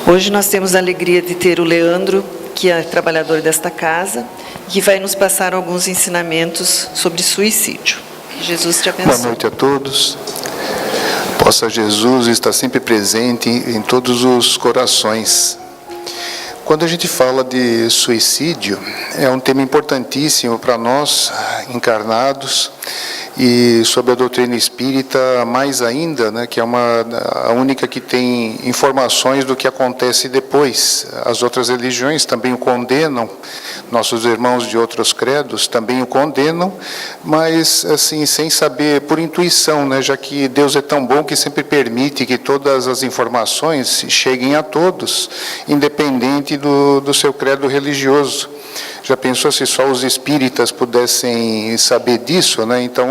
Hoje nós temos a alegria de ter o Leandro, que é trabalhador desta casa, que vai nos passar alguns ensinamentos sobre suicídio. Que Jesus te abençoe. Boa noite a todos. Possa Jesus estar sempre presente em todos os corações. Quando a gente fala de suicídio, é um tema importantíssimo para nós, encarnados, e sobre a doutrina espírita, mais ainda, né, que é a única que tem informações do que acontece depois. As outras religiões também o condenam, nossos irmãos de outros credos também o condenam, mas assim, sem saber, por intuição, né, já que Deus é tão bom que sempre permite que todas as informações cheguem a todos, independente do seu credo religioso. Já pensou se só os espíritas pudessem saber disso, né? Então,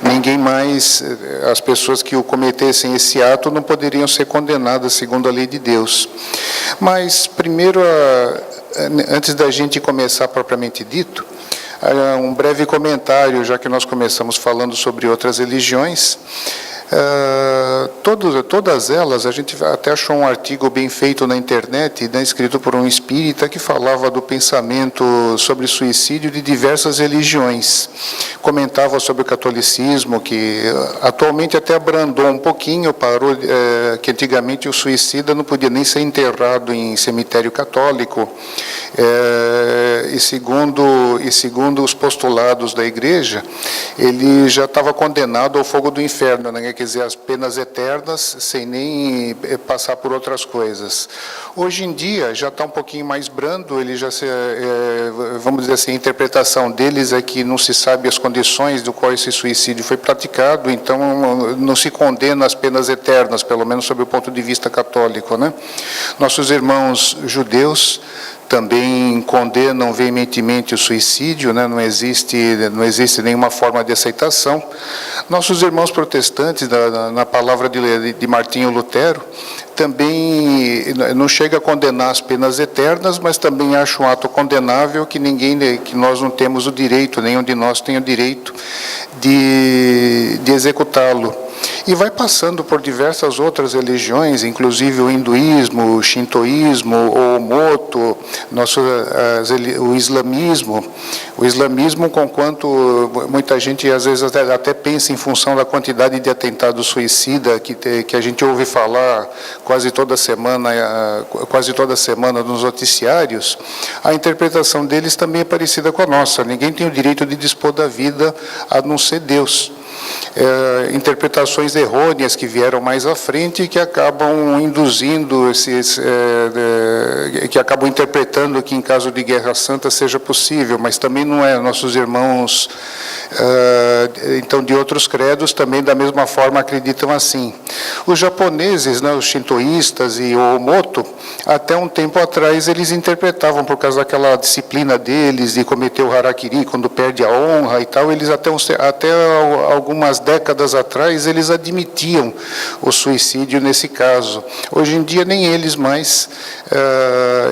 ninguém mais, as pessoas que cometessem esse ato não poderiam ser condenadas segundo a lei de Deus. Mas, primeiro, antes da gente começar propriamente dito, um breve comentário, já que nós começamos falando sobre outras religiões. Todas elas, a gente até achou um artigo bem feito na internet, né, escrito por um espírita, que falava do pensamento sobre suicídio de diversas religiões. Comentava sobre o catolicismo, que atualmente até abrandou um pouquinho, parou, que antigamente o suicida não podia nem ser enterrado em cemitério católico, e segundo os postulados da igreja, ele já estava condenado ao fogo do inferno, né? Quer dizer, as penas eternas, sem nem passar por outras coisas. Hoje em dia, já está um pouquinho mais brando, ele já vamos dizer assim, a interpretação deles é que não se sabe as condições do qual esse suicídio foi praticado, então não se condena as penas eternas, pelo menos sob o ponto de vista católico, né? Nossos irmãos judeus também condenam veementemente o suicídio, né? Não existe nenhuma forma de aceitação. Nossos irmãos protestantes, na palavra de Martinho Lutero, também não chega a condenar as penas eternas, mas também acha um ato condenável que nós não temos o direito, nenhum de nós tem o direito de executá-lo. E vai passando por diversas outras religiões, inclusive o hinduísmo, o shintoísmo, o moto, o islamismo. O islamismo, conquanto muita gente às vezes até pensa em função da quantidade de atentados suicidas que a gente ouve falar quase toda semana nos noticiários, a interpretação deles também é parecida com a nossa. Ninguém tem o direito de dispor da vida a não ser Deus. Interpretações errôneas que vieram mais à frente e que acabam induzindo que acabam interpretando que em caso de guerra santa seja possível, mas também não é. Nossos irmãos então de outros credos também da mesma forma acreditam assim. Os japoneses, né, os shintoístas e o Omoto, até um tempo atrás eles interpretavam, por causa daquela disciplina deles de cometer o harakiri quando perde a honra e tal, eles até algumas décadas atrás eles admitiam o suicídio nesse caso. Hoje em dia nem eles mais,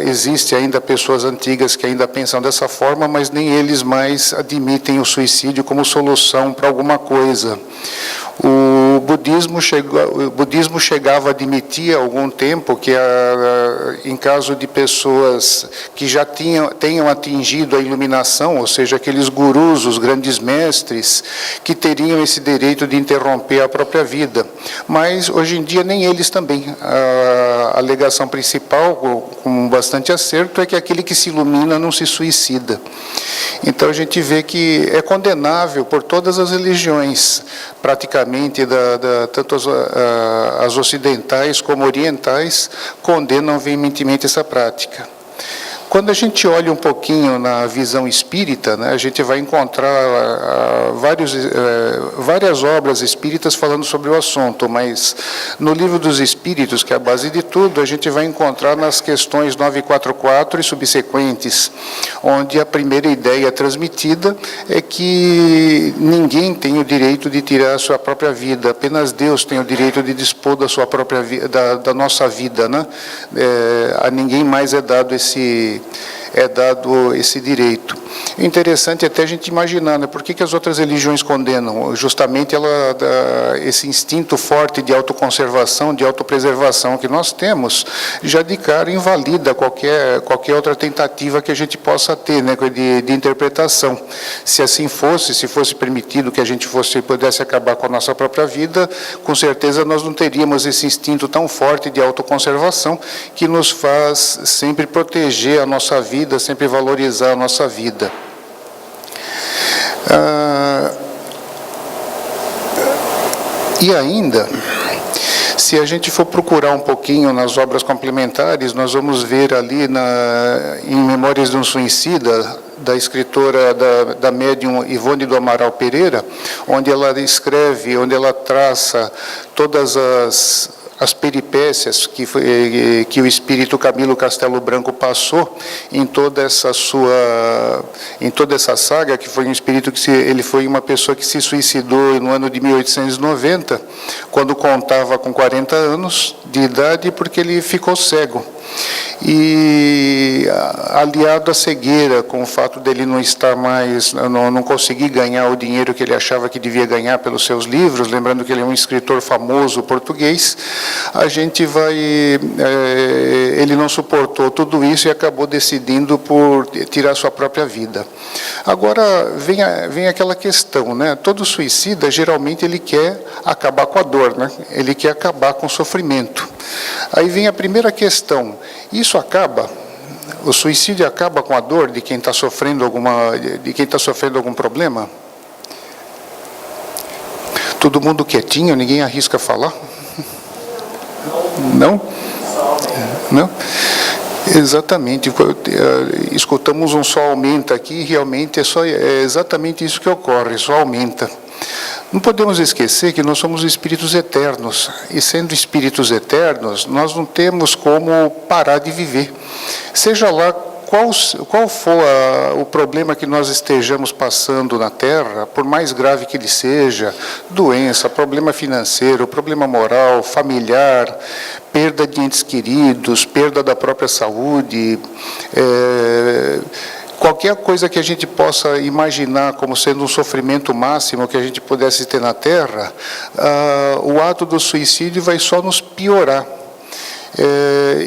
existe ainda pessoas antigas que ainda pensam dessa forma, mas nem eles mais admitem o suicídio como solução para alguma coisa. O budismo chegava a admitir há algum tempo que, em caso de pessoas que já tenham atingido a iluminação, ou seja, aqueles gurus, os grandes mestres, que teriam esse direito de interromper a própria vida. Mas, hoje em dia, nem eles também. A alegação principal, com bastante acerto, é que aquele que se ilumina não se suicida. Então, a gente vê que é condenável por todas as religiões, praticamente, tanto as ocidentais como orientais, condenam veementemente essa prática. Quando a gente olha um pouquinho na visão espírita, né, a gente vai encontrar várias obras espíritas falando sobre o assunto, mas no Livro dos Espíritos, que é a base de tudo, a gente vai encontrar nas questões 944 e subsequentes, onde a primeira ideia transmitida é que ninguém tem o direito de tirar a sua própria vida, apenas Deus tem o direito de dispor da sua própria vida, da nossa vida, né? A ninguém mais é dado é dado esse direito. É interessante até a gente imaginar, né, por que as outras religiões condenam? Justamente esse instinto forte de autoconservação, de autopreservação que nós temos, já de cara invalida qualquer outra tentativa que a gente possa ter, né, de interpretação. Se assim fosse, se fosse permitido que a gente pudesse acabar com a nossa própria vida, com certeza nós não teríamos esse instinto tão forte de autoconservação que nos faz sempre proteger a nossa vida, sempre valorizar a nossa vida. E ainda, se a gente for procurar um pouquinho nas obras complementares, nós vamos ver ali em Memórias de um Suicida, da escritora, da médium Ivone do Amaral Pereira, onde ela escreve, onde ela traça todas as peripécias que o espírito Camilo Castelo Branco passou em toda essa saga, que foi um espírito ele foi uma pessoa que se suicidou no ano de 1890, quando contava com 40 anos de idade, porque ele ficou cego. E aliado à cegueira, com o fato dele não estar mais, não conseguir ganhar o dinheiro que ele achava que devia ganhar pelos seus livros, lembrando que ele é um escritor famoso português, ele não suportou tudo isso e acabou decidindo por tirar sua própria vida. Agora vem aquela questão, né? Todo suicida geralmente ele quer acabar com a dor, né? Ele quer acabar com o sofrimento. Aí vem a primeira questão: isso acaba? O suicídio acaba com a dor de quem está sofrendo algum problema? Todo mundo quietinho, ninguém arrisca falar? Não? Não? Exatamente. Escutamos um só aumenta aqui, realmente é exatamente isso que ocorre, só aumenta. Não podemos esquecer que nós somos espíritos eternos, e sendo espíritos eternos, nós não temos como parar de viver. Seja lá qual for o problema que nós estejamos passando na Terra, por mais grave que ele seja, doença, problema financeiro, problema moral, familiar, perda de entes queridos, perda da própria saúde, qualquer coisa que a gente possa imaginar como sendo um sofrimento máximo que a gente pudesse ter na Terra, o ato do suicídio vai só nos piorar.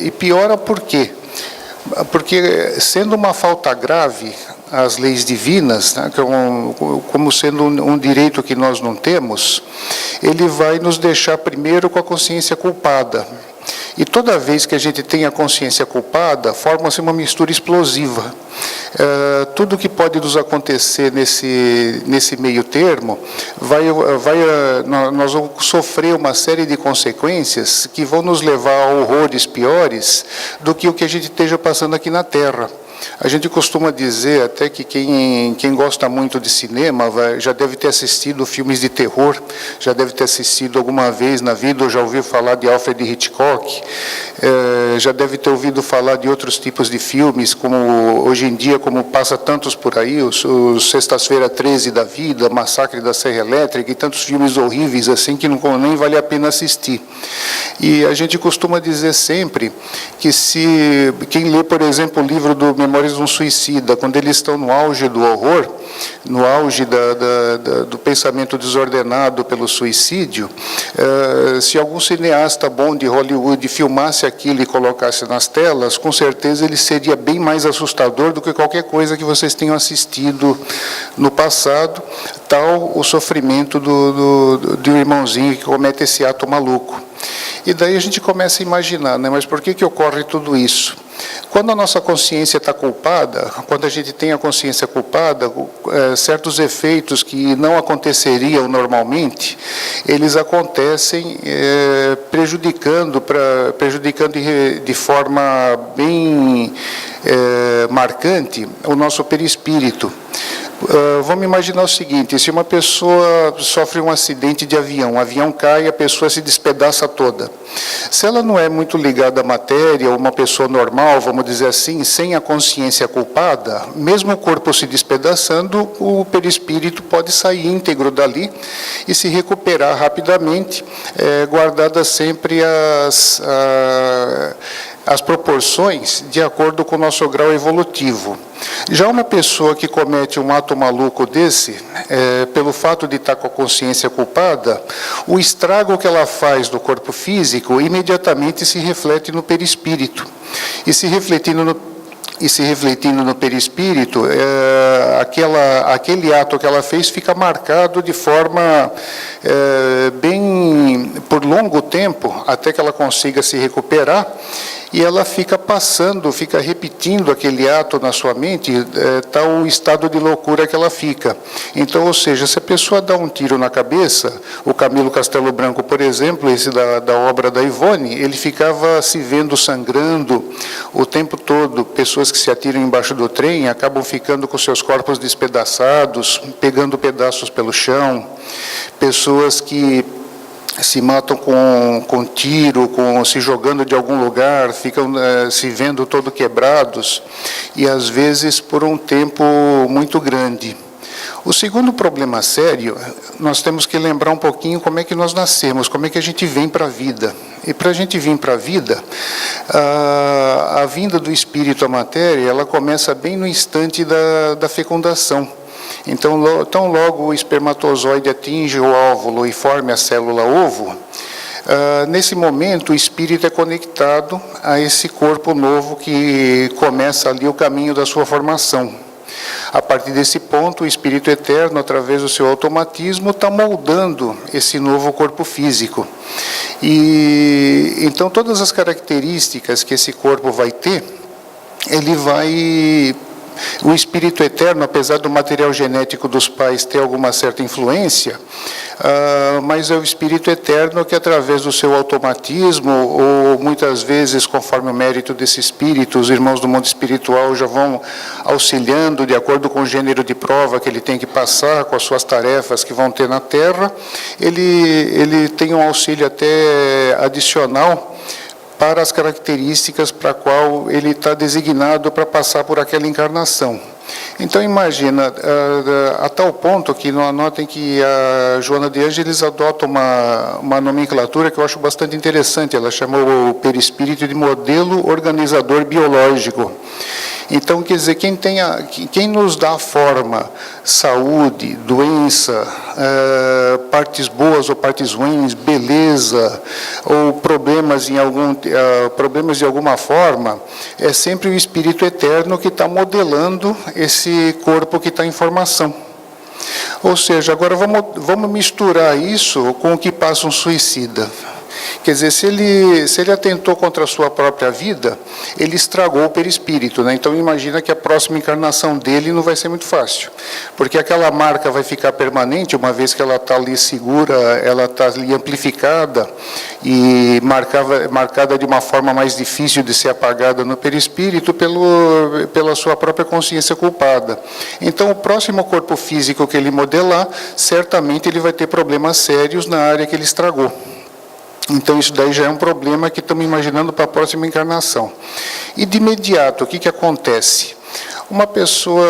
E piora por quê? Porque, sendo uma falta grave às leis divinas, né, como sendo um direito que nós não temos, ele vai nos deixar primeiro com a consciência culpada. E toda vez que a gente tem a consciência culpada, forma-se uma mistura explosiva. Tudo que pode nos acontecer nesse meio termo, nós vamos sofrer uma série de consequências que vão nos levar a horrores piores do que o que a gente esteja passando aqui na Terra. A gente costuma dizer até que quem gosta muito de cinema já deve ter assistido filmes de terror, já deve ter assistido alguma vez na vida, ou já ouviu falar de Alfred Hitchcock, já deve ter ouvido falar de outros tipos de filmes, como hoje em dia, como passa tantos por aí, os Sexta-feira 13 da Vida, Massacre da Serra Elétrica, e tantos filmes horríveis assim que nem vale a pena assistir. E a gente costuma dizer sempre que quem lê, por exemplo, o livro do Memórias de um Suicida, quando eles estão no auge do horror, no auge do pensamento desordenado pelo suicídio, se algum cineasta bom de Hollywood filmasse aquilo e colocasse nas telas, com certeza ele seria bem mais assustador do que qualquer coisa que vocês tenham assistido no passado, tal o sofrimento do irmãozinho que comete esse ato maluco. E daí a gente começa a imaginar, né? Mas por que ocorre tudo isso? Quando a nossa consciência está culpada, quando a gente tem a consciência culpada, certos efeitos que não aconteceriam normalmente, eles acontecem prejudicando de forma bem marcante o nosso perispírito. Vamos imaginar o seguinte: se uma pessoa sofre um acidente de avião, o avião cai e a pessoa se despedaça toda. Se ela não é muito ligada à matéria, ou uma pessoa normal, vamos dizer assim, sem a consciência culpada, mesmo o corpo se despedaçando, o perispírito pode sair íntegro dali e se recuperar rapidamente, guardadas sempre as proporções de acordo com o nosso grau evolutivo. Já uma pessoa que comete um ato maluco desse, pelo fato de estar com a consciência culpada, o estrago que ela faz no corpo físico imediatamente se reflete no perispírito. E se refletindo no perispírito, aquele ato que ela fez fica marcado de forma por longo tempo, até que ela consiga se recuperar, e ela fica repetindo aquele ato na sua mente, tal o estado de loucura que ela fica. Então, ou seja, se a pessoa dá um tiro na cabeça, o Camilo Castelo Branco, por exemplo, esse da obra da Ivone, ele ficava se vendo sangrando o tempo todo. Pessoas que se atiram embaixo do trem acabam ficando com seus corpos despedaçados, pegando pedaços pelo chão. Pessoas que se matam com tiro, se jogando de algum lugar, ficam se vendo todo quebrados, e às vezes por um tempo muito grande. O segundo problema sério, nós temos que lembrar um pouquinho como é que nós nascemos, como é que a gente vem para a vida. E para a gente vir para a vida, a vinda do espírito à matéria, ela começa bem no instante da fecundação. Então, tão logo o espermatozoide atinge o óvulo e forme a célula ovo, nesse momento o espírito é conectado a esse corpo novo que começa ali o caminho da sua formação. A partir desse ponto, o Espírito Eterno, através do seu automatismo, está moldando esse novo corpo físico. E então todas as características que esse corpo vai ter, o Espírito Eterno, apesar do material genético dos pais ter alguma certa influência, mas é o Espírito Eterno que, através do seu automatismo, ou muitas vezes, conforme o mérito desse Espírito, os irmãos do mundo espiritual já vão auxiliando de acordo com o gênero de prova que ele tem que passar, com as suas tarefas que vão ter na Terra, ele tem um auxílio até adicional para as características para a qual ele está designado para passar por aquela encarnação. Então, imagina, a tal ponto que notem que a Joana de Ângeles adota uma nomenclatura que eu acho bastante interessante. Ela chamou o perispírito de modelo organizador biológico. Então, quer dizer, quem nos dá forma, saúde, doença, partes boas ou partes ruins, beleza, ou problemas de alguma forma, é sempre o Espírito Eterno que está modelando esse corpo que está em formação. Ou seja, agora vamos misturar isso com o que passa um suicida. Quer dizer, se ele atentou contra a sua própria vida, ele estragou o perispírito, né? Então, imagina que a próxima encarnação dele não vai ser muito fácil, porque aquela marca vai ficar permanente, uma vez que ela está ali segura, ela está ali amplificada e marcada de uma forma mais difícil de ser apagada no perispírito pela sua própria consciência culpada. Então, o próximo corpo físico que ele modelar, certamente ele vai ter problemas sérios na área que ele estragou. Então, isso daí já é um problema que estamos imaginando para a próxima encarnação. E, de imediato, o que acontece? Uma pessoa,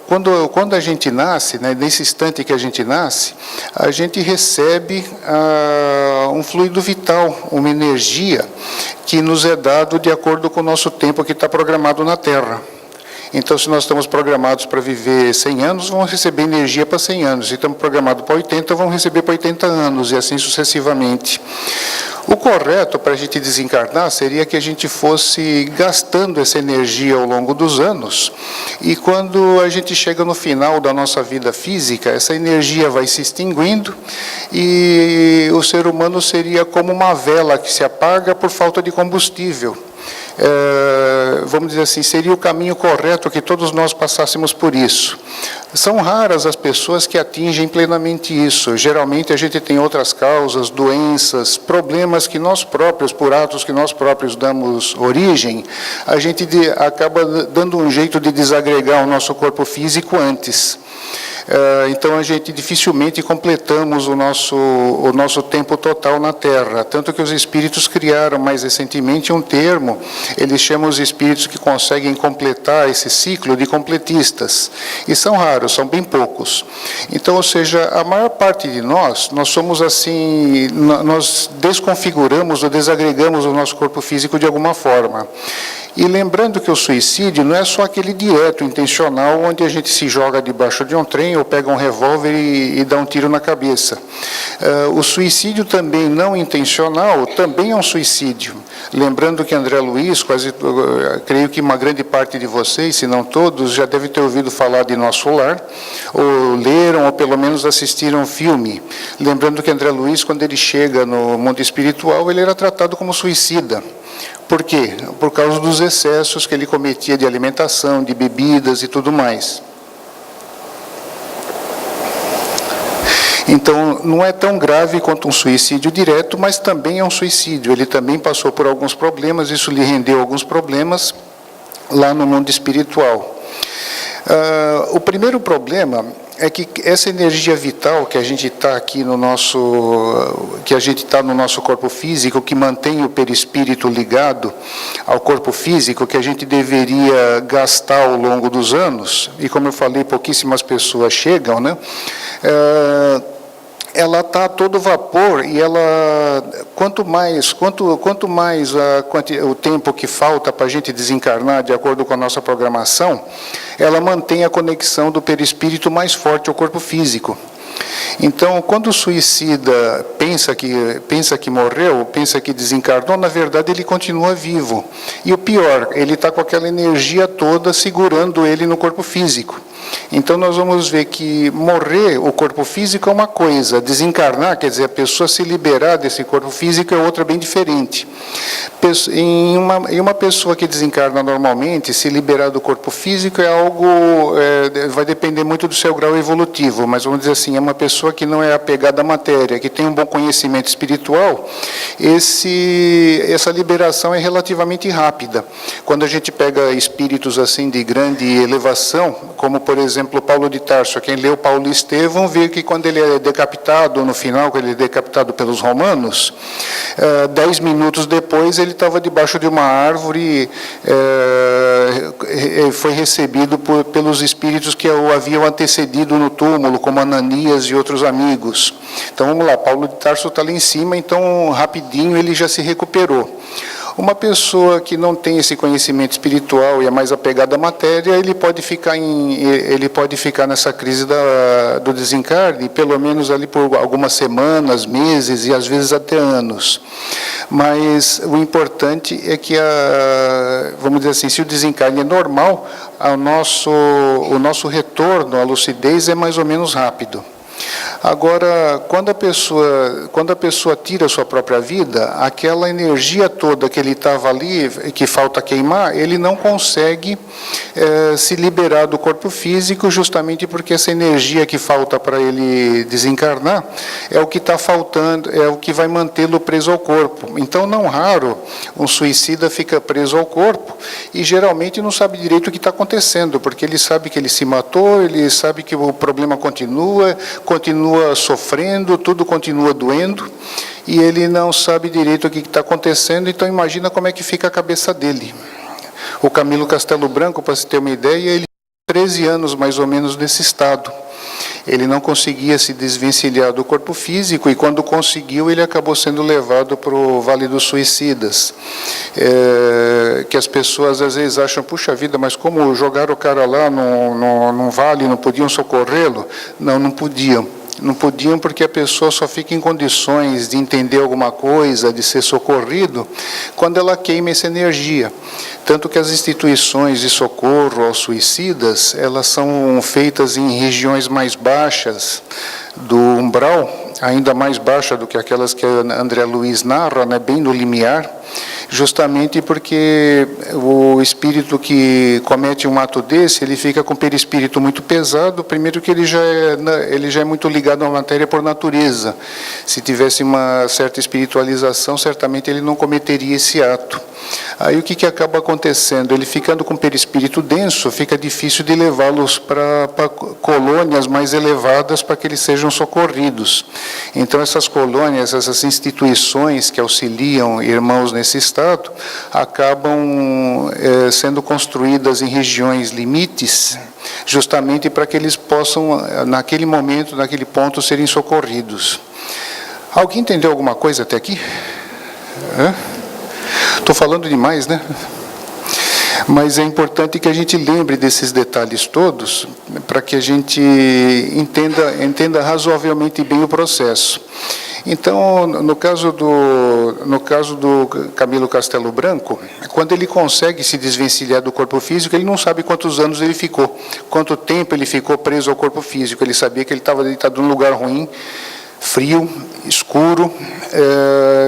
quando a gente nasce, né, nesse instante que a gente nasce, a gente recebe um fluido vital, uma energia que nos é dado de acordo com o nosso tempo que está programado na Terra. Então, se nós estamos programados para viver 100 anos, vamos receber energia para 100 anos. Se estamos programados para 80, vamos receber para 80 anos, e assim sucessivamente. O correto para a gente desencarnar seria que a gente fosse gastando essa energia ao longo dos anos, e quando a gente chega no final da nossa vida física, essa energia vai se extinguindo, e o ser humano seria como uma vela que se apaga por falta de combustível. Vamos dizer assim, seria o caminho correto que todos nós passássemos por isso. São raras as pessoas que atingem plenamente isso. Geralmente a gente tem outras causas, doenças, problemas que nós próprios, por atos que nós próprios damos origem, a gente acaba dando um jeito de desagregar o nosso corpo físico antes. Então a gente dificilmente completamos o nosso tempo total na Terra. Tanto que os espíritos criaram mais recentemente um termo, eles chamam os espíritos que conseguem completar esse ciclo de completistas. E são raros, são bem poucos. Então, ou seja, a maior parte de nós somos assim, nós desconfiguramos ou desagregamos o nosso corpo físico de alguma forma. E lembrando que o suicídio não é só aquele direto, intencional, onde a gente se joga debaixo de um trem ou pega um revólver e dá um tiro na cabeça. O suicídio também não intencional também é um suicídio. Lembrando que André Luiz, creio que uma grande parte de vocês, se não todos, já deve ter ouvido falar de Nosso Lar, ou leram, ou pelo menos assistiram um filme. Lembrando que André Luiz, quando ele chega no mundo espiritual, ele era tratado como suicida. Por quê? Por causa dos excessos que ele cometia de alimentação, de bebidas e tudo mais. Então, não é tão grave quanto um suicídio direto, mas também é um suicídio. Ele também passou por alguns problemas, isso lhe rendeu alguns problemas lá no mundo espiritual. O primeiro problema é que essa energia vital que a gente está aqui no nosso corpo físico, que mantém o perispírito ligado ao corpo físico, que a gente deveria gastar ao longo dos anos, e como eu falei, pouquíssimas pessoas chegam, né? Ela está a todo vapor e ela, quanto mais o tempo que falta para a gente desencarnar, de acordo com a nossa programação, ela mantém a conexão do perispírito mais forte ao corpo físico. Então, quando o suicida pensa que morreu, pensa que desencarnou, na verdade ele continua vivo. E o pior, ele está com aquela energia toda segurando ele no corpo físico. Então, nós vamos ver que morrer o corpo físico é uma coisa, desencarnar, quer dizer, a pessoa se liberar desse corpo físico é outra bem diferente. Em uma pessoa que desencarna normalmente, se liberar do corpo físico é algo, vai depender muito do seu grau evolutivo, mas vamos dizer assim, é uma pessoa que não é apegada à matéria, que tem um bom conhecimento espiritual, essa liberação é relativamente rápida. Quando a gente pega espíritos assim de grande elevação, como por exemplo Paulo de Tarso, quem leu Paulo e Estevão vê que quando ele é decapitado, no final, quando ele é decapitado pelos romanos, 10 minutos depois ele estava debaixo de uma árvore, foi recebido pelos espíritos que o haviam antecedido no túmulo, como Ananias e outros amigos. Então vamos lá, Paulo de Tarso está lá em cima, então rapidinho ele já se recuperou. Uma pessoa que não tem esse conhecimento espiritual e é mais apegada à matéria, ele pode ficar nessa crise do desencarne, pelo menos ali por algumas semanas, meses e às vezes até anos. Mas o importante é que, vamos dizer assim, se o desencarne é normal, o nosso retorno à lucidez é mais ou menos rápido. Agora, quando a pessoa tira a sua própria vida, aquela energia toda que ele estava ali, que falta queimar, ele não consegue se liberar do corpo físico, justamente porque essa energia que falta para ele desencarnar é o que está faltando, é o que vai mantê-lo preso ao corpo. Então, não raro, um suicida fica preso ao corpo e geralmente não sabe direito o que está acontecendo, porque ele sabe que ele se matou, ele sabe que o problema continua sofrendo, tudo continua doendo, e ele não sabe direito o que está acontecendo, então imagina como é que fica a cabeça dele. O Camilo Castelo Branco, para se ter uma ideia, ele tem 13 anos mais ou menos nesse estado. Ele não conseguia se desvencilhar do corpo físico e quando conseguiu, ele acabou sendo levado para o Vale dos Suicidas. Que as pessoas às vezes acham, puxa vida, mas como jogaram o cara lá num vale, não podiam socorrê-lo? Não podiam. Não podiam porque a pessoa só fica em condições de entender alguma coisa, de ser socorrido, quando ela queima essa energia. Tanto que as instituições de socorro aos suicidas, elas são feitas em regiões mais baixas do umbral, ainda mais baixa do que aquelas que a André Luiz narra, né, bem no limiar, justamente porque o espírito que comete um ato desse, ele fica com o perispírito muito pesado, primeiro que ele já é muito ligado à matéria por natureza. Se tivesse uma certa espiritualização, certamente ele não cometeria esse ato. Aí o que acaba acontecendo? Ele ficando com perispírito denso, fica difícil de levá-los para colônias mais elevadas para que eles sejam socorridos. Então essas colônias, essas instituições que auxiliam irmãos nesse estado, acabam sendo construídas em regiões limites, justamente para que eles possam, naquele momento, naquele ponto, serem socorridos. Alguém entendeu alguma coisa até aqui? Estou falando demais, né? Mas é importante que a gente lembre desses detalhes todos, para que a gente entenda razoavelmente bem o processo. Então, no caso do Camilo Castelo Branco, quando ele consegue se desvencilhar do corpo físico, ele não sabe quantos anos ele ficou, quanto tempo ele ficou preso ao corpo físico. Ele sabia que ele estava deitado num lugar ruim, frio, escuro,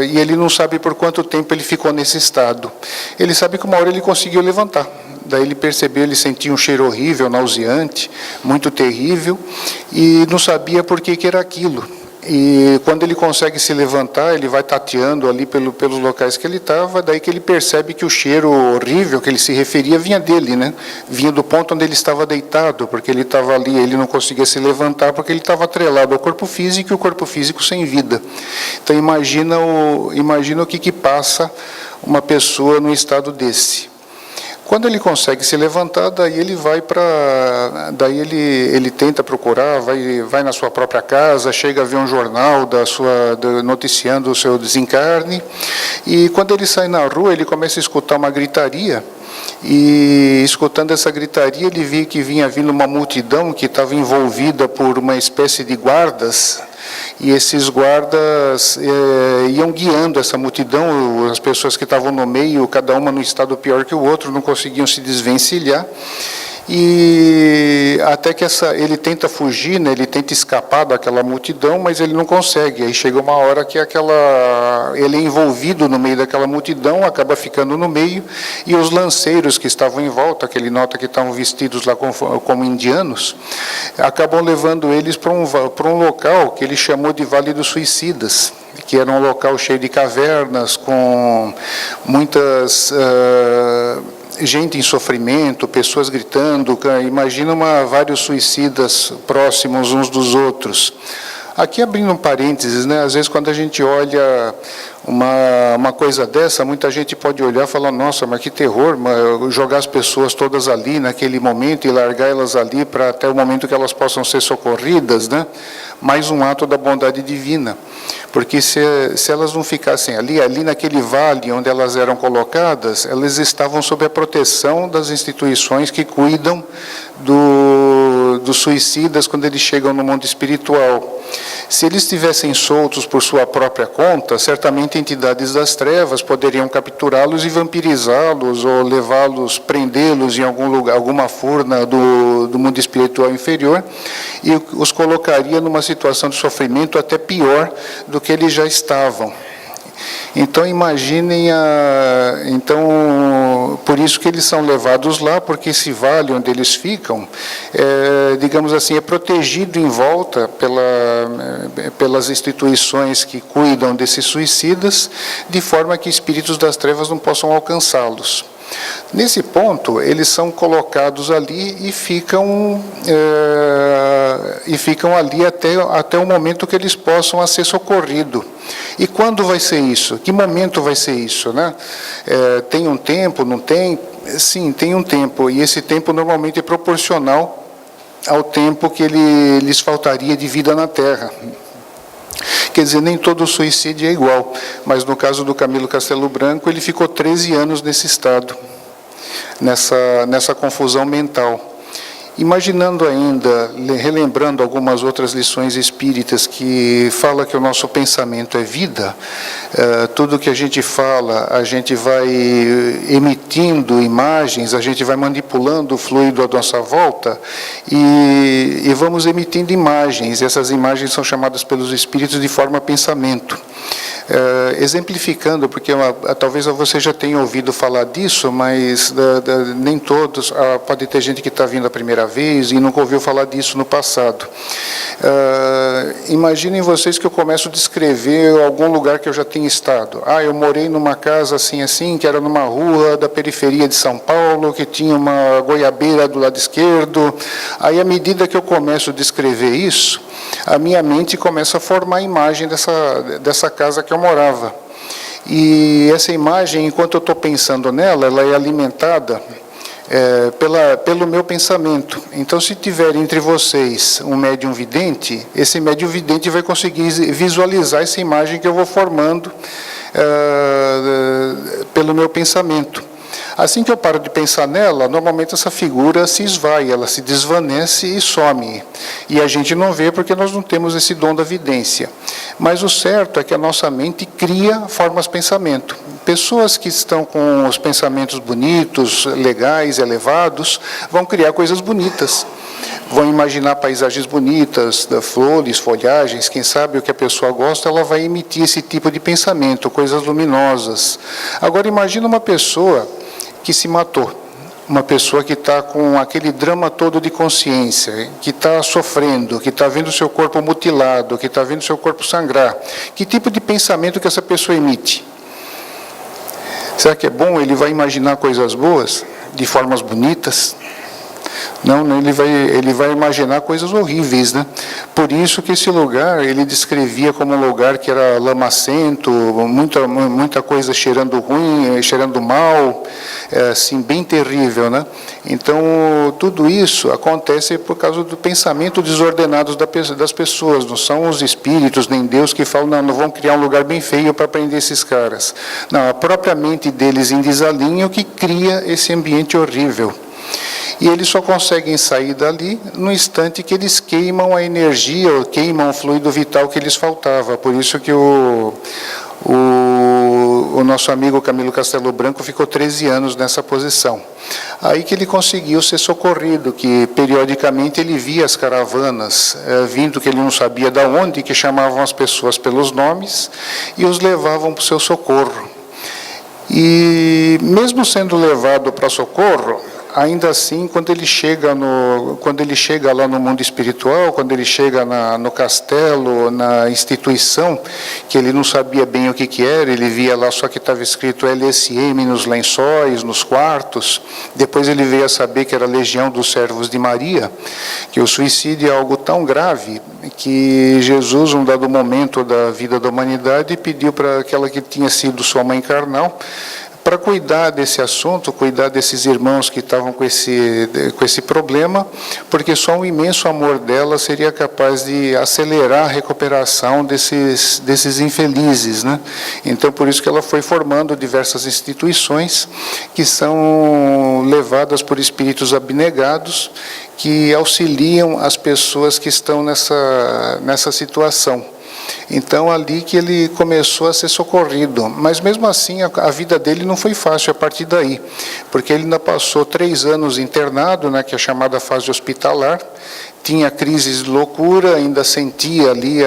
e ele não sabe por quanto tempo ele ficou nesse estado. Ele sabe que uma hora ele conseguiu levantar. Daí ele percebeu, ele sentia um cheiro horrível, nauseante, muito terrível, e não sabia por que era aquilo. E quando ele consegue se levantar, ele vai tateando ali pelos locais que ele estava, daí que ele percebe que o cheiro horrível que ele se referia vinha dele, né? Vinha do ponto onde ele estava deitado, porque ele estava ali, ele não conseguia se levantar, porque ele estava atrelado ao corpo físico e o corpo físico sem vida. Então imagina o que passa uma pessoa num estado desse. Quando ele consegue se levantar, daí ele vai daí ele tenta procurar, vai na sua própria casa, chega a ver um jornal noticiando o seu desencarne, e quando ele sai na rua, ele começa a escutar uma gritaria, e escutando essa gritaria, ele viu que vinha vindo uma multidão que estava envolvida por uma espécie de guardas, e esses guardas iam guiando essa multidão, as pessoas que estavam no meio, cada uma num estado pior que o outro, não conseguiam se desvencilhar. E até que ele tenta fugir, né, ele tenta escapar daquela multidão, mas ele não consegue. Aí chega uma hora que ele é envolvido no meio daquela multidão, acaba ficando no meio, e os lanceiros que estavam em volta, que ele nota que estavam vestidos lá como indianos, acabam levando eles para um local que ele chamou de Vale dos Suicidas, que era um local cheio de cavernas, com muitas gente em sofrimento, pessoas gritando. Imagina vários suicidas próximos uns dos outros. Aqui, abrindo um parênteses, né, às vezes quando a gente olha uma coisa dessa, muita gente pode olhar e falar: nossa, mas que terror, jogar as pessoas todas ali naquele momento e largar elas ali para até o momento que elas possam ser socorridas, né? Mais um ato da bondade divina. Porque se elas não ficassem ali naquele vale onde elas eram colocadas, elas estavam sob a proteção das instituições que cuidam dos suicidas quando eles chegam no mundo espiritual. Se eles estivessem soltos por sua própria conta, certamente entidades das trevas poderiam capturá-los e vampirizá-los, ou levá-los, prendê-los em algum lugar, alguma furna do mundo espiritual inferior, e os colocaria numa situação de sofrimento até pior do que eles já estavam. Então imaginem, por isso que eles são levados lá, porque esse vale onde eles ficam, digamos assim, é protegido em volta pelas instituições que cuidam desses suicidas, de forma que espíritos das trevas não possam alcançá-los. Nesse ponto, eles são colocados ali e ficam ali até o momento que eles possam ser socorridos. E quando vai ser isso? Que momento vai ser isso, né? Tem um tempo, não tem? Sim, tem um tempo, e esse tempo normalmente é proporcional ao tempo que lhes faltaria de vida na Terra. Quer dizer, nem todo suicídio é igual, mas no caso do Camilo Castelo Branco, ele ficou 13 anos nesse estado, nessa confusão mental. Imaginando ainda, relembrando algumas outras lições espíritas que fala que o nosso pensamento é vida, tudo que a gente fala, a gente vai emitindo imagens, a gente vai manipulando o fluido à nossa volta e vamos emitindo imagens. Essas imagens são chamadas pelos espíritos de forma pensamento. Exemplificando, porque talvez você já tenha ouvido falar disso, mas nem todos, pode ter gente que está vindo a primeira vez e nunca ouviu falar disso no passado. Imaginem vocês que eu começo a descrever algum lugar que eu já tenha estado. Eu morei numa casa assim, que era numa rua da periferia de São Paulo, que tinha uma goiabeira do lado esquerdo. Aí, à medida que eu começo a descrever isso, a minha mente começa a formar a imagem dessa casa que eu morava. E essa imagem, enquanto eu estou pensando nela, ela é alimentada pelo meu pensamento. Então, se tiver entre vocês um médium vidente, esse médium vidente vai conseguir visualizar essa imagem que eu vou formando pelo meu pensamento. Assim que eu paro de pensar nela, normalmente essa figura se esvai, ela se desvanece e some. E a gente não vê porque nós não temos esse dom da vidência. Mas o certo é que a nossa mente cria formas de pensamento. Pessoas que estão com os pensamentos bonitos, legais, elevados, vão criar coisas bonitas. Vão imaginar paisagens bonitas, flores, folhagens, quem sabe o que a pessoa gosta, ela vai emitir esse tipo de pensamento, coisas luminosas. Agora, imagina uma pessoa que se matou, uma pessoa que está com aquele drama todo de consciência, que está sofrendo, que está vendo o seu corpo mutilado, que está vendo o seu corpo sangrar. Que tipo de pensamento que essa pessoa emite? Será que é bom? Ele vai imaginar coisas boas, de formas bonitas? Não, ele vai imaginar coisas horríveis, né? Por isso que esse lugar, ele descrevia como um lugar que era lamacento, muita coisa cheirando ruim, cheirando mal, assim, bem terrível, né? Então, tudo isso acontece por causa do pensamento desordenado das pessoas, não são os espíritos, nem Deus que falam, não vão criar um lugar bem feio para prender esses caras. Não, a própria mente deles em desalinho que cria esse ambiente horrível. E eles só conseguem sair dali no instante que eles queimam a energia, ou queimam o fluido vital que lhes faltava. Por isso que o nosso amigo Camilo Castelo Branco ficou 13 anos nessa posição. Aí que ele conseguiu ser socorrido, que periodicamente ele via as caravanas vindo, que ele não sabia de onde, que chamavam as pessoas pelos nomes e os levavam para o seu socorro. E mesmo sendo levado para socorro, ainda assim, quando ele chega lá no mundo espiritual, quando ele chega no castelo, na instituição, que ele não sabia bem o que era, ele via lá só que estava escrito LSM nos lençóis, nos quartos. Depois ele veio a saber que era a Legião dos Servos de Maria, que o suicídio é algo tão grave que Jesus, num dado momento da vida da humanidade, pediu para aquela que tinha sido sua mãe carnal, para cuidar desse assunto, cuidar desses irmãos que estavam com esse problema, porque só um imenso amor dela seria capaz de acelerar a recuperação desses infelizes, né? Então, por isso que ela foi formando diversas instituições que são levadas por espíritos abnegados, que auxiliam as pessoas que estão nessa situação. Então, ali que ele começou a ser socorrido. Mas, mesmo assim, a vida dele não foi fácil a partir daí, porque ele ainda passou 3 anos internado, né, que é a chamada fase hospitalar, tinha crises de loucura, ainda sentia ali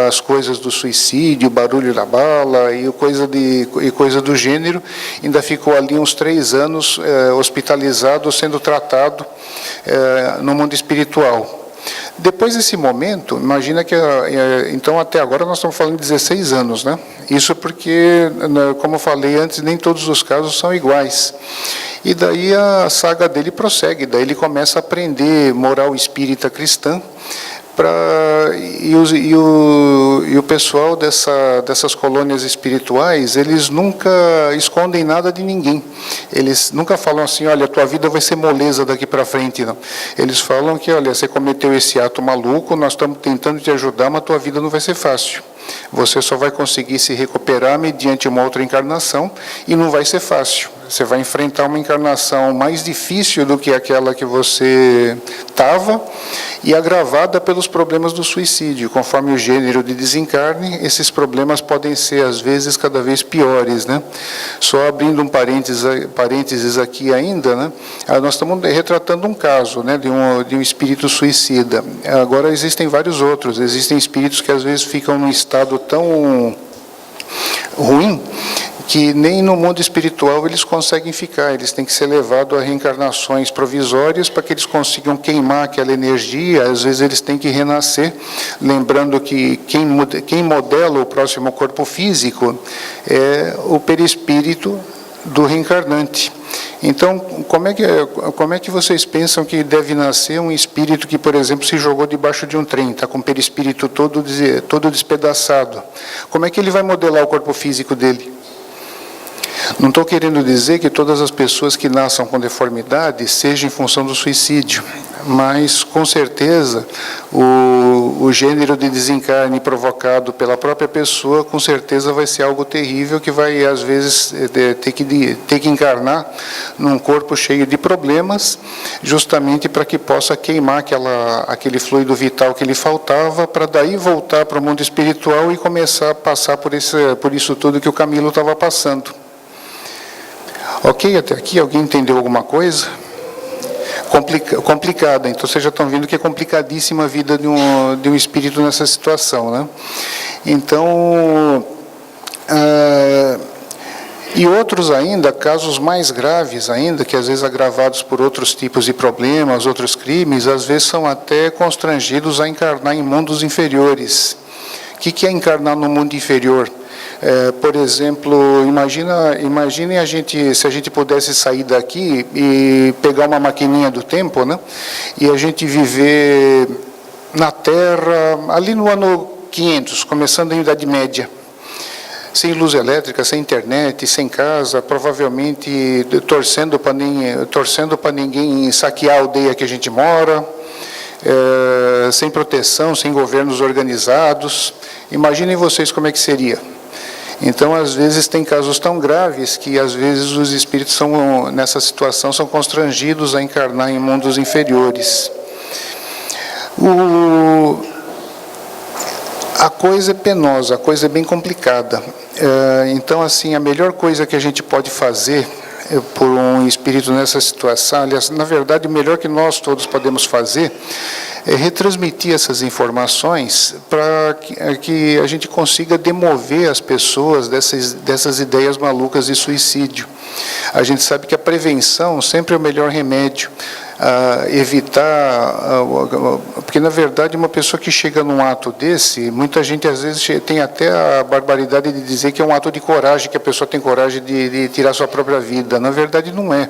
as coisas do suicídio, o barulho da bala e coisa do gênero. Ainda ficou ali uns 3 anos hospitalizado, sendo tratado no mundo espiritual. Depois desse momento, imagina que, então, até agora nós estamos falando de 16 anos, né? Isso porque, como eu falei antes, nem todos os casos são iguais. E daí a saga dele prossegue, daí ele começa a aprender moral espírita cristã, e o pessoal dessas colônias espirituais, eles nunca escondem nada de ninguém. Eles nunca falam assim, olha, a tua vida vai ser moleza daqui para frente, não. Eles falam que, olha, você cometeu esse ato maluco, nós estamos tentando te ajudar, mas a tua vida não vai ser fácil. Você só vai conseguir se recuperar mediante uma outra encarnação e não vai ser fácil. Você vai enfrentar uma encarnação mais difícil do que aquela que você estava e agravada pelos problemas do suicídio. Conforme o gênero de desencarne, esses problemas podem ser, às vezes, cada vez piores, né? Só abrindo um parênteses aqui ainda, né? Nós estamos retratando um caso, né, de um espírito suicida. Agora, existem vários outros. Existem espíritos que, às vezes, ficam num estado tão ruim, que nem no mundo espiritual eles conseguem ficar, eles têm que ser levados a reencarnações provisórias para que eles consigam queimar aquela energia. Às vezes eles têm que renascer, lembrando que quem modela o próximo corpo físico é o perispírito do reencarnante. Então, como é que vocês pensam que deve nascer um espírito que, por exemplo, se jogou debaixo de um trem, está com o perispírito todo despedaçado? Como é que ele vai modelar o corpo físico dele? Não estou querendo dizer que todas as pessoas que nasçam com deformidade sejam em função do suicídio, mas, com certeza, o gênero de desencarne provocado pela própria pessoa, com certeza vai ser algo terrível, que vai, às vezes, ter que encarnar num corpo cheio de problemas, justamente para que possa queimar aquele fluido vital que lhe faltava, para daí voltar para o mundo espiritual e começar a passar por isso tudo que o Camilo estava passando. Ok, até aqui, alguém entendeu alguma coisa? Complicada, então vocês já estão vendo que é complicadíssima a vida de um espírito nessa situação, né? Então, e outros ainda, casos mais graves ainda, que às vezes agravados por outros tipos de problemas, outros crimes, às vezes são até constrangidos a encarnar em mundos inferiores. O que é encarnar no mundo inferior? Por exemplo, imaginem se a gente pudesse sair daqui e pegar uma maquininha do tempo, né? E a gente viver na Terra, ali no ano 500, começando a Idade Média, sem luz elétrica, sem internet, sem casa, provavelmente torcendo para ninguém saquear a aldeia que a gente mora, sem proteção, sem governos organizados. Imaginem vocês como é que seria. Então, às vezes, tem casos tão graves que, às vezes, os espíritos nessa situação, são constrangidos a encarnar em mundos inferiores. A coisa é penosa, a coisa é bem complicada. Então, assim, a melhor coisa que a gente pode fazer por um espírito nessa situação, aliás, na verdade, o melhor que nós todos podemos fazer é retransmitir essas informações para que a gente consiga demover as pessoas dessas ideias malucas de suicídio. A gente sabe que a prevenção sempre é o melhor remédio. Evitar, porque na verdade uma pessoa que chega num ato desse, muita gente às vezes tem até a barbaridade de dizer que é um ato de coragem, que a pessoa tem coragem de tirar sua própria vida. Na verdade não é,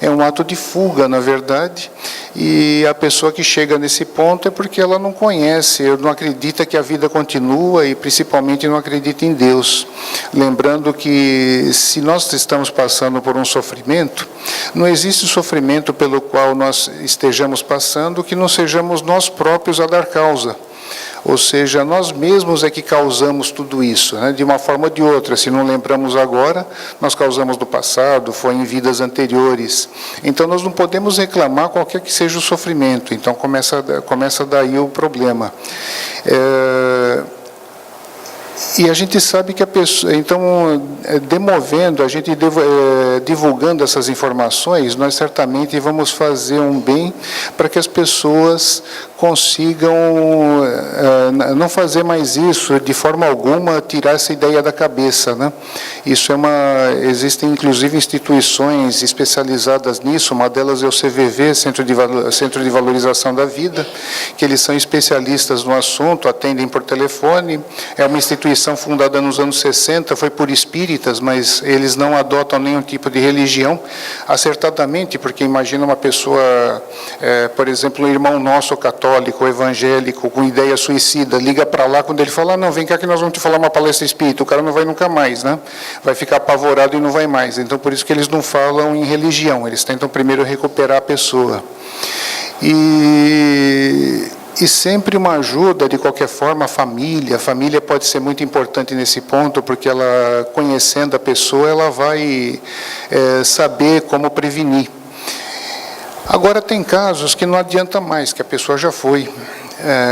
é um ato de fuga, na verdade, e a pessoa que chega nesse ponto é porque ela não conhece, não acredita que a vida continua e principalmente não acredita em Deus. Lembrando que se nós estamos passando por um sofrimento, não existe sofrimento pelo qual nós estejamos passando que não sejamos nós próprios a dar causa. Ou seja, nós mesmos é que causamos tudo isso, né? De uma forma ou de outra. Se não lembramos agora, nós causamos no passado, foi em vidas anteriores. Então, nós não podemos reclamar qualquer que seja o sofrimento. Então, começa daí o problema. E a gente sabe que a pessoa, então, demovendo, a gente divulgando essas informações, nós certamente vamos fazer um bem para que as pessoas consigam não fazer mais isso de forma alguma, tirar essa ideia da cabeça, né? Isso existem inclusive instituições especializadas nisso, uma delas é o CVV, Centro de Valorização da Vida, que eles são especialistas no assunto, atendem por telefone, é uma instituição fundada nos anos 60, foi por espíritas, mas eles não adotam nenhum tipo de religião, acertadamente, porque imagina uma pessoa, por exemplo, um irmão nosso católico, evangélico, com ideia suicida, liga para lá, quando ele fala, não, vem cá que nós vamos te falar uma palestra espírita, o cara não vai nunca mais, né? Vai ficar apavorado e não vai mais. Então, por isso que eles não falam em religião, eles tentam primeiro recuperar a pessoa. E sempre uma ajuda, de qualquer forma, a família pode ser muito importante nesse ponto, porque ela, conhecendo a pessoa, ela vai saber como prevenir. Agora, tem casos que não adianta mais, que a pessoa já foi,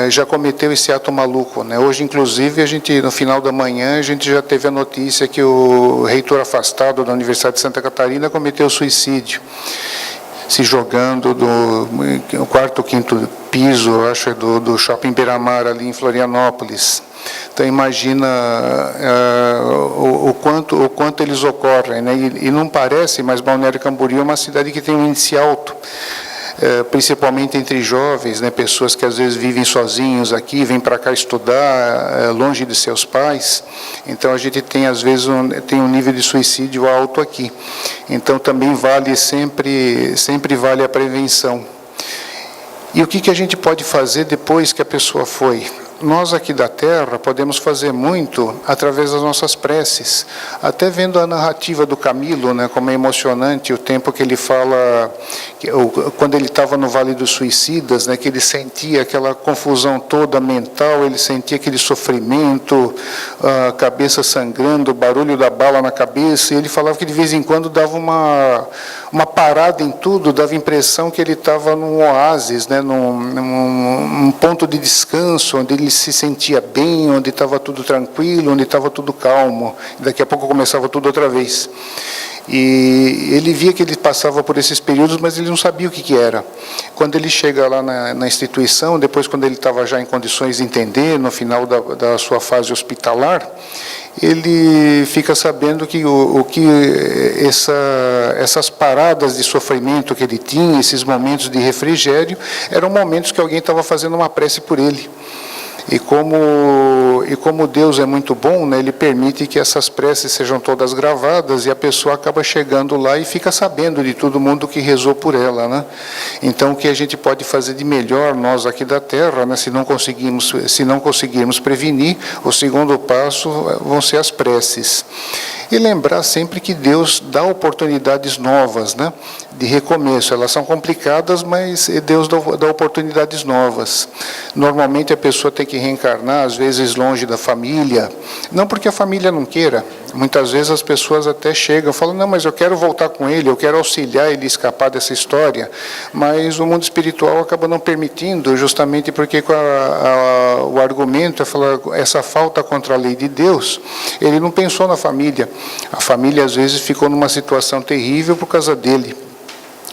já cometeu esse ato maluco, né? Hoje, inclusive, no final da manhã, a gente já teve a notícia que o reitor afastado da Universidade de Santa Catarina cometeu suicídio. se jogando do quarto ou quinto piso, acho, do Shopping Beira-Mar, ali em Florianópolis. Então, imagina o quanto eles ocorrem, né? E não parece, mas Balneário Camboriú é uma cidade que tem um índice alto, principalmente entre jovens, né? Pessoas que às vezes vivem sozinhos aqui, vêm para cá estudar, longe de seus pais. Então, a gente tem, às vezes, um nível de suicídio alto aqui. Então, também sempre vale a prevenção. E o que a gente pode fazer depois que a pessoa foi? Nós aqui da Terra podemos fazer muito através das nossas preces. Até vendo a narrativa do Camilo, né, como é emocionante o tempo que ele fala, quando ele estava no Vale dos Suicidas, né, que ele sentia aquela confusão toda mental, ele sentia aquele sofrimento, a cabeça sangrando, o barulho da bala na cabeça, e ele falava que de vez em quando dava uma parada em tudo, dava a impressão que ele estava num oásis, né, num ponto de descanso, onde ele se sentia bem, onde estava tudo tranquilo, onde estava tudo calmo. Daqui a pouco começava tudo outra vez. E ele via que ele passava por esses períodos, mas ele não sabia o que era. Quando ele chega lá na instituição, depois quando ele estava já em condições de entender, no final da sua fase hospitalar, ele fica sabendo que essas paradas de sofrimento que ele tinha, esses momentos de refrigério, eram momentos que alguém estava fazendo uma prece por ele. E como Deus é muito bom, né, Ele permite que essas preces sejam todas gravadas e a pessoa acaba chegando lá e fica sabendo de todo mundo que rezou por ela, né? Então, o que a gente pode fazer de melhor, nós aqui da Terra, né, se não conseguirmos prevenir, o segundo passo vão ser as preces. E lembrar sempre que Deus dá oportunidades novas, né, de recomeço. Elas são complicadas, mas Deus dá oportunidades novas. Normalmente a pessoa tem que reencarnar, às vezes longe da família, não porque a família não queira. Muitas vezes as pessoas até chegam e falam, não, mas eu quero voltar com ele, eu quero auxiliar ele a escapar dessa história, mas o mundo espiritual acaba não permitindo, justamente porque o argumento é falar, essa falta contra a lei de Deus, ele não pensou na família. A família às vezes ficou numa situação terrível por causa dele.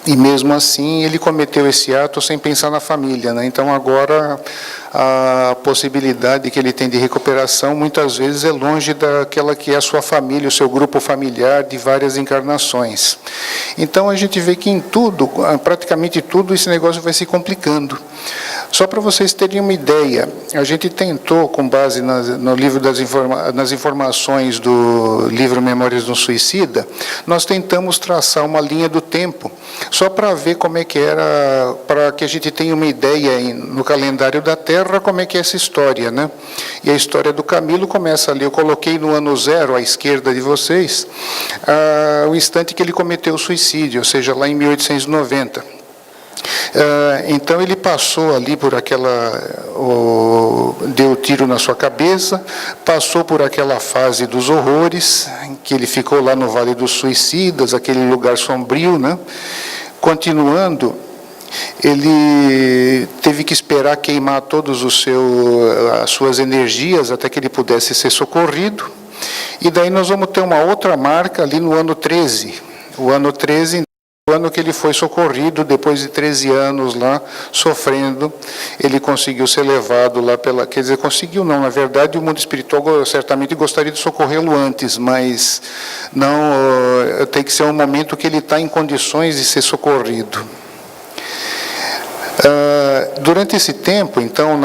E mesmo assim ele cometeu esse ato sem pensar na família, né? Então agora a possibilidade que ele tem de recuperação muitas vezes é longe daquela que é a sua família, o seu grupo familiar de várias encarnações. Então a gente vê que em tudo, praticamente tudo, esse negócio vai se complicando. Só para vocês terem uma ideia, a gente tentou, com base no livro nas informações do livro Memórias de um Suicida, nós tentamos traçar uma linha do tempo, só para ver como é que era, para que a gente tenha uma ideia no calendário da Terra, como é que é essa história, né? E a história do Camilo começa ali, eu coloquei no ano 0, à esquerda de vocês, o instante que ele cometeu o suicídio, ou seja, lá em 1890. Então ele passou ali por deu tiro na sua cabeça, passou por aquela fase dos horrores, que ele ficou lá no Vale dos Suicidas, aquele lugar sombrio, né? Continuando, ele teve que esperar queimar todas as suas energias até que ele pudesse ser socorrido, e daí nós vamos ter uma outra marca ali no ano 13, o ano 13, o ano que ele foi socorrido, depois de 13 anos lá, sofrendo, ele conseguiu ser levado lá quer dizer, conseguiu não, na verdade o mundo espiritual certamente gostaria de socorrê-lo antes, mas não, tem que ser um momento que ele está em condições de ser socorrido. Durante esse tempo, então,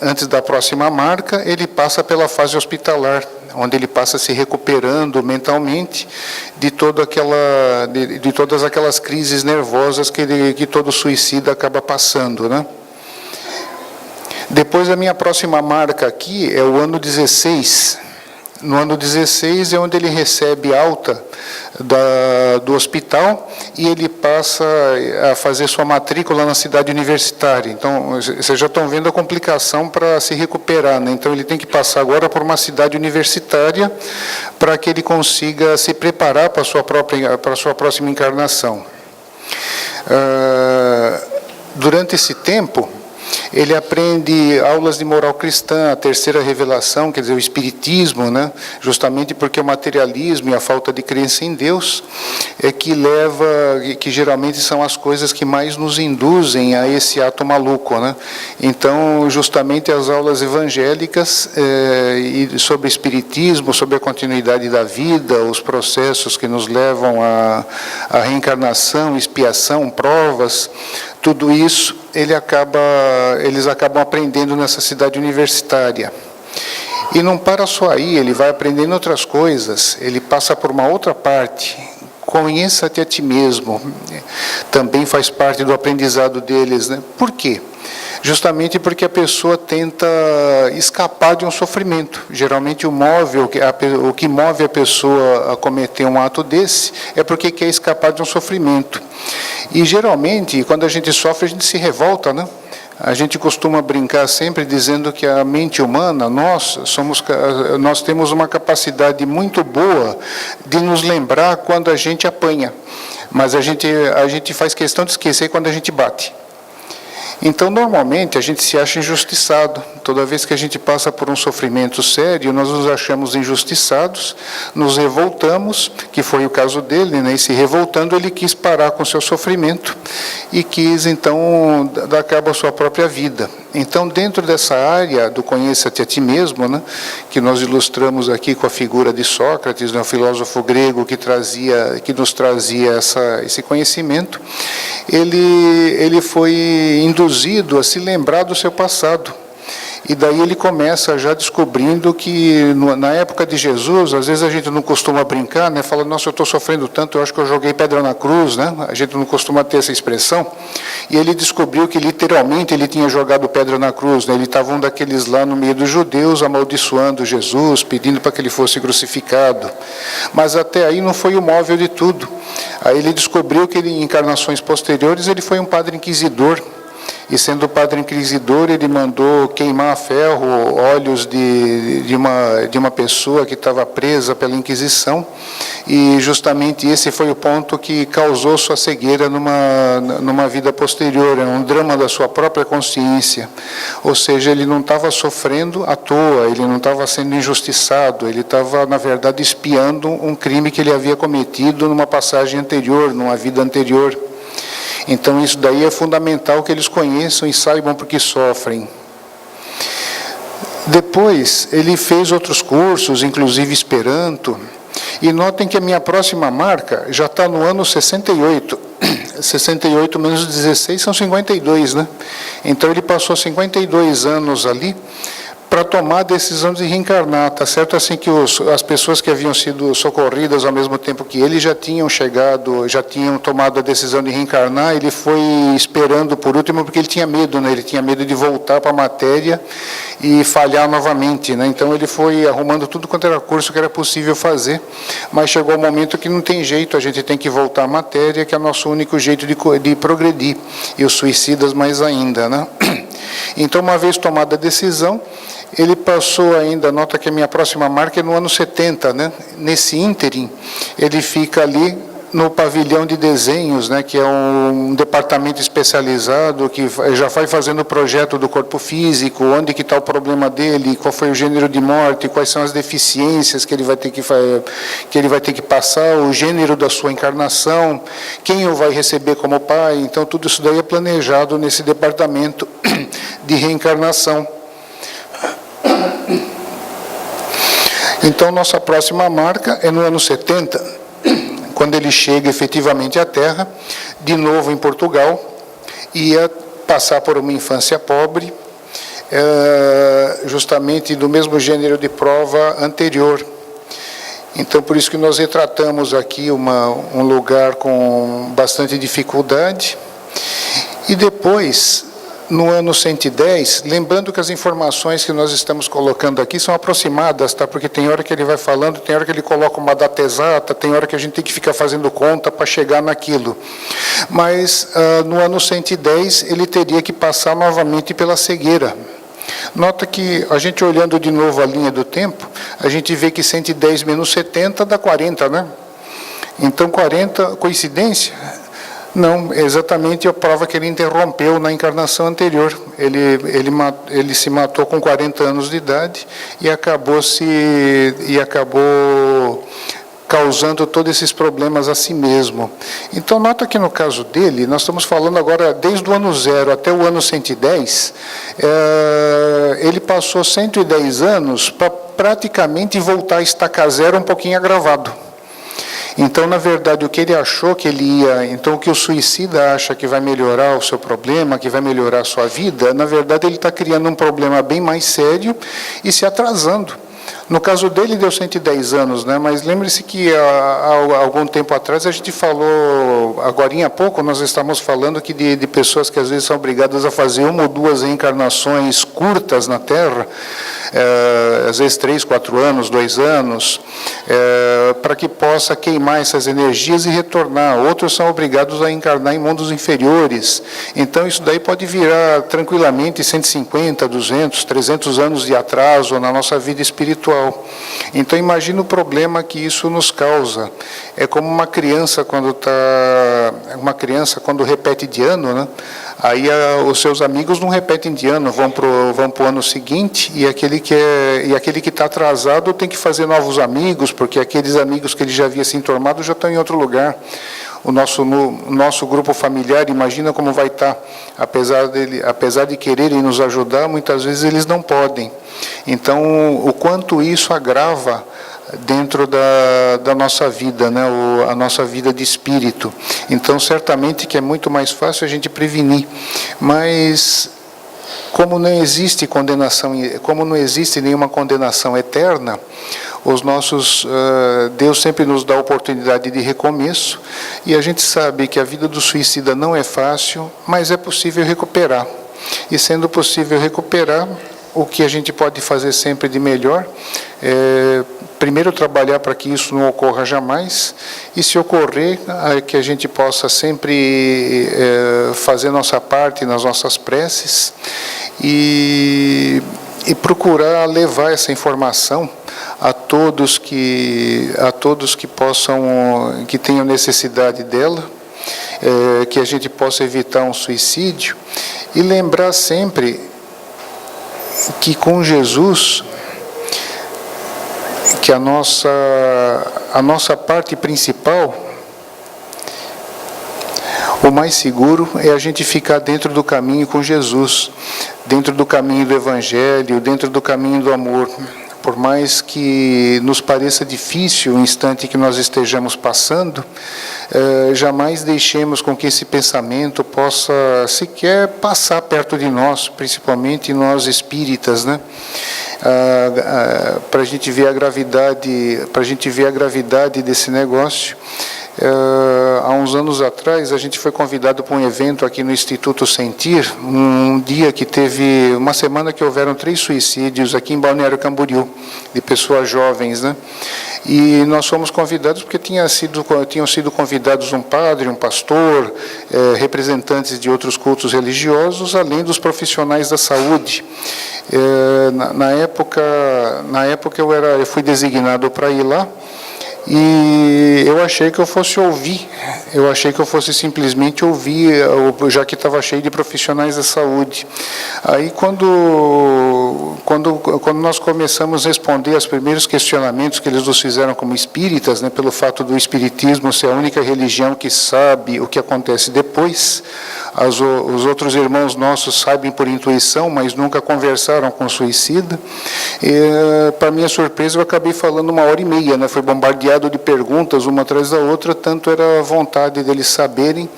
antes da próxima marca, ele passa pela fase hospitalar, onde ele passa se recuperando mentalmente de todas aquelas crises nervosas que todo suicida acaba passando, né? Depois, a minha próxima marca aqui é o ano 16. No ano 16 é onde ele recebe alta do hospital e ele passa a fazer sua matrícula na cidade universitária. Então, vocês já estão vendo a complicação para se recuperar, né? Então, ele tem que passar agora por uma cidade universitária para que ele consiga se preparar para a sua próxima encarnação. Durante esse tempo, Ele aprende aulas de moral cristã, a terceira revelação, quer dizer, o espiritismo, né? Justamente porque o materialismo e a falta de crença em Deus é que leva, que geralmente são as coisas que mais nos induzem a esse ato maluco, né? Então, justamente as aulas evangélicas e sobre espiritismo, sobre a continuidade da vida, os processos que nos levam à reencarnação, expiação, provas, tudo isso eles acabam aprendendo nessa cidade universitária. E não para só aí, ele vai aprendendo outras coisas, ele passa por uma outra parte. Conheça-te a ti mesmo, também faz parte do aprendizado deles, né? Por quê? Justamente porque a pessoa tenta escapar de um sofrimento. Geralmente o que move a pessoa a cometer um ato desse é porque quer escapar de um sofrimento. E geralmente, quando a gente sofre, a gente se revolta, né? A gente costuma brincar sempre dizendo que a mente humana, nós temos uma capacidade muito boa de nos lembrar quando a gente apanha, mas a gente faz questão de esquecer quando a gente bate. Então, normalmente, a gente se acha injustiçado. Toda vez que a gente passa por um sofrimento sério, nós nos achamos injustiçados, nos revoltamos, que foi o caso dele, né? E se revoltando, ele quis parar com o seu sofrimento e quis, então, dar cabo à sua própria vida. Então, dentro dessa área do conheça-te a ti mesmo, né? Que nós ilustramos aqui com a figura de Sócrates, né? O filósofo grego que nos trazia esse conhecimento, ele foi induzido a se lembrar do seu passado. E daí ele começa já descobrindo que na época de Jesus, às vezes a gente não costuma brincar, né? Fala, nossa, eu estou sofrendo tanto, eu acho que eu joguei pedra na cruz, né? A gente não costuma ter essa expressão. E ele descobriu que literalmente ele tinha jogado pedra na cruz, né? Ele estava um daqueles lá no meio dos judeus, amaldiçoando Jesus, pedindo para que ele fosse crucificado. Mas até aí não foi o móvel de tudo. Aí ele descobriu que em encarnações posteriores ele foi um padre inquisidor. E sendo padre inquisidor, ele mandou queimar a ferro olhos de uma pessoa que estava presa pela Inquisição, e justamente esse foi o ponto que causou sua cegueira numa vida posterior, um drama da sua própria consciência. Ou seja, ele não estava sofrendo à toa, ele não estava sendo injustiçado, ele estava, na verdade, expiando um crime que ele havia cometido numa passagem anterior, numa vida anterior. Então, isso daí é fundamental que eles conheçam e saibam por que sofrem. Depois, ele fez outros cursos, inclusive Esperanto, e notem que a minha próxima marca já está no ano 68. 68 menos 16 são 52, né? Então, ele passou 52 anos ali para tomar a decisão de reencarnar. Está certo assim que as pessoas que haviam sido socorridas ao mesmo tempo que ele já tinham tomado a decisão de reencarnar, ele foi esperando por último porque ele tinha medo, né? Ele tinha medo de voltar para a matéria e falhar novamente, né? Então ele foi arrumando tudo quanto era curso que era possível fazer, mas chegou o momento que não tem jeito, a gente tem que voltar à matéria, que é o nosso único jeito de progredir, e os suicidas mais ainda, né? Então, uma vez tomada a decisão, ele passou ainda, nota que a minha próxima marca é no ano 70, né? Nesse ínterim, ele fica ali no pavilhão de desenhos, né? Que é um departamento especializado que já vai fazendo o projeto do corpo físico, onde que está o problema dele, qual foi o gênero de morte, quais são as deficiências que ele vai ter que passar, o gênero da sua encarnação, quem o vai receber como pai. Então, tudo isso daí é planejado nesse departamento de reencarnação. Então, nossa próxima marca é no ano 70, quando ele chega efetivamente à Terra, de novo em Portugal, ia passar por uma infância pobre, justamente do mesmo gênero de prova anterior. Então, por isso que nós retratamos aqui um lugar com bastante dificuldade. E depois, no ano 110, lembrando que as informações que nós estamos colocando aqui são aproximadas, tá? Porque tem hora que ele vai falando, tem hora que ele coloca uma data exata, tem hora que a gente tem que ficar fazendo conta para chegar naquilo. Mas, no ano 110, ele teria que passar novamente pela cegueira. Nota que, a gente olhando de novo a linha do tempo, a gente vê que 110 menos 70 dá 40, né? Então, 40, coincidência? Não, exatamente a prova que ele interrompeu na encarnação anterior. Ele se matou com 40 anos de idade e acabou causando todos esses problemas a si mesmo. Então, nota que no caso dele, nós estamos falando agora desde o ano 0 até o ano 110, ele passou 110 anos para praticamente voltar a estacar zero um pouquinho agravado. Então, na verdade, o que ele achou que ele ia... Então, o que o suicida acha que vai melhorar o seu problema, que vai melhorar a sua vida, na verdade, ele está criando um problema bem mais sério e se atrasando. No caso dele, deu 110 anos, né? Mas lembre-se que há algum tempo atrás a gente falou, agorinha há pouco, nós estamos falando que de pessoas que às vezes são obrigadas a fazer 1 ou 2 reencarnações curtas na Terra, às vezes 3, 4 anos, 2 anos, para que possa queimar essas energias e retornar. Outros são obrigados a encarnar em mundos inferiores. Então, isso daí pode virar tranquilamente 150, 200, 300 anos de atraso na nossa vida espiritual. Então, imagina o problema que isso nos causa. É como uma criança quando repete de ano, né? Aí os seus amigos não repetem de ano, vão para o ano seguinte, e aquele que está atrasado tem que fazer novos amigos, porque aqueles amigos que ele já havia se enturmado já estão em outro lugar. O nosso grupo familiar, imagina como vai estar, apesar de quererem nos ajudar, muitas vezes eles não podem. Então, o quanto isso agrava dentro da nossa vida, né? A nossa vida de espírito. Então, certamente que é muito mais fácil a gente prevenir, mas como não existe nenhuma condenação eterna, Deus sempre nos dá a oportunidade de recomeço, e a gente sabe que a vida do suicida não é fácil, mas é possível recuperar. E sendo possível recuperar, o que a gente pode fazer sempre de melhor é, primeiro, trabalhar para que isso não ocorra jamais, e se ocorrer, que a gente possa sempre fazer nossa parte nas nossas preces e procurar levar essa informação a todos que tenham necessidade dela, que a gente possa evitar um suicídio, e lembrar sempre que com Jesus, que a nossa parte principal, o mais seguro é a gente ficar dentro do caminho com Jesus, dentro do caminho do Evangelho, dentro do caminho do amor. Por mais que nos pareça difícil o instante que nós estejamos passando, jamais deixemos com que esse pensamento possa sequer passar perto de nós, principalmente nós espíritas, né? Para a gente ver a gravidade desse negócio. Há uns anos atrás, a gente foi convidado para um evento aqui no Instituto Sentir, um dia que teve, uma semana que houveram 3 suicídios aqui em Balneário Camboriú, de pessoas jovens, né? E nós fomos convidados porque tinham sido convidados um padre, um pastor, representantes de outros cultos religiosos, além dos profissionais da saúde. Na época eu fui designado para ir lá, e eu achei que eu fosse simplesmente ouvir, já que estava cheio de profissionais da saúde. Aí, quando nós começamos a responder aos primeiros questionamentos que eles nos fizeram como espíritas, né, pelo fato do espiritismo ser a única religião que sabe o que acontece depois, os outros irmãos nossos sabem por intuição, mas nunca conversaram com o suicida. Para minha surpresa, eu acabei falando 1h30, né, foi bombardeado de perguntas, uma atrás da outra, tanto era a vontade deles saberem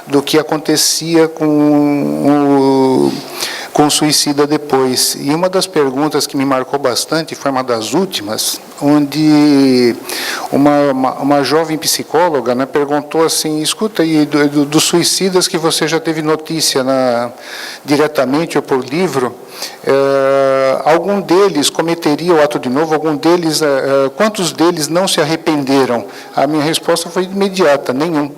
do que acontecia com o suicida depois. E uma das perguntas que me marcou bastante, foi uma das últimas, onde uma jovem psicóloga, né, perguntou assim: escuta, e dos suicidas que você já teve notícia diretamente ou por livro, algum deles cometeria o ato de novo? Quantos deles não se arrependeram? A minha resposta foi imediata: nenhum.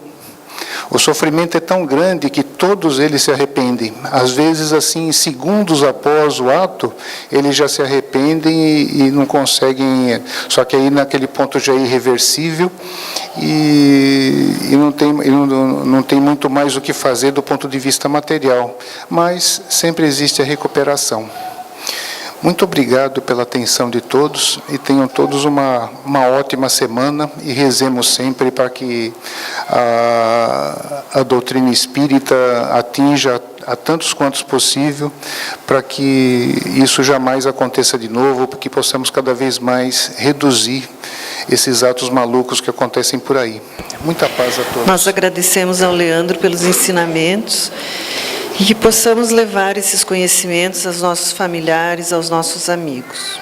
O sofrimento é tão grande que todos eles se arrependem. Às vezes, assim, segundos após o ato, eles já se arrependem e não conseguem... Só que aí, naquele ponto, já é irreversível e não tem muito mais o que fazer do ponto de vista material. Mas sempre existe a recuperação. Muito obrigado pela atenção de todos e tenham todos uma ótima semana e rezemos sempre para que a doutrina espírita atinja a tantos quantos possível, para que isso jamais aconteça de novo, para que possamos cada vez mais reduzir esses atos malucos que acontecem por aí. Muita paz a todos. Nós agradecemos ao Leandro pelos ensinamentos e que possamos levar esses conhecimentos aos nossos familiares, aos nossos amigos.